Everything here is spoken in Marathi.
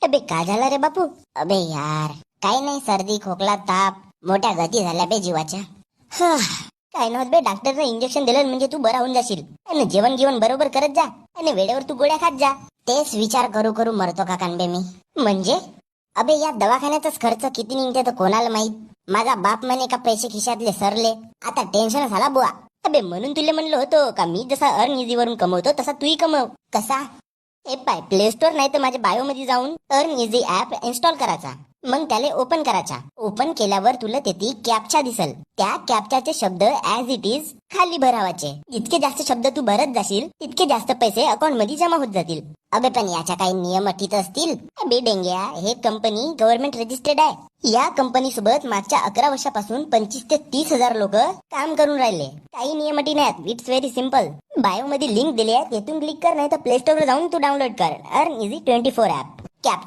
अबे काय झालं रे बापू? अबे यार काही नाही, सर्दी खोकला ताप, मोठ्या गती झाल्या बे जीवाच्या. काय नव्हत बे, डॉक्टरने इंजेक्शन दिलं म्हणजे तू बरा होऊन जाशील. आणि जेवण गिवण बरोबर करत जा आणि वेळेवर तू गोळ्या खात जा. तेच विचार करू करू मरतो का कानबे मी. म्हणजे अबे या दवाखान्याचाच खर्च किती निघते तर कोणाला माहित. माझा बाप म्हणे का पैसे खिशातले सरले, आता टेन्शन झाला बुवा. अबे म्हणून तुला म्हणलं होतं का मी जसा अर्न इझी वरून कमवतो तसा तूही कमव. कसा? हे पाय, प्ले स्टोर नाही तर माझ्या बायो मध्ये जाऊन अर्न इझी ऍप इन्स्टॉल करायचा, मग त्याला ओपन करायचा. ओपन केल्यावर तुला तेथे कॅप्चा दिसल. त्या कॅप्चाचे शब्द ऍज इट इज खाली भरावाचे. जितके जास्त शब्द तू भरत जाशील तितके जास्त पैसे अकाउंट मध्ये जमा होत जातील. अबे पण याच्या काही नियम अटीत असतील. अबे डेंग्या, हे कंपनी गव्हर्नमेंट रजिस्टर्ड आहे. या कंपनी सोबत मागच्या 11 वर्षापासून 25 ते 30 हजार लोक काम करून राहिले. काही नियम अटी नाहीत. It's very simple. बायो मध्ये लिंक दिली आहे, तेथून क्लिक कर, नाही तर प्ले स्टोर वर जाऊन तू डाउनलोड कर अर्न इझी 24 ऍप.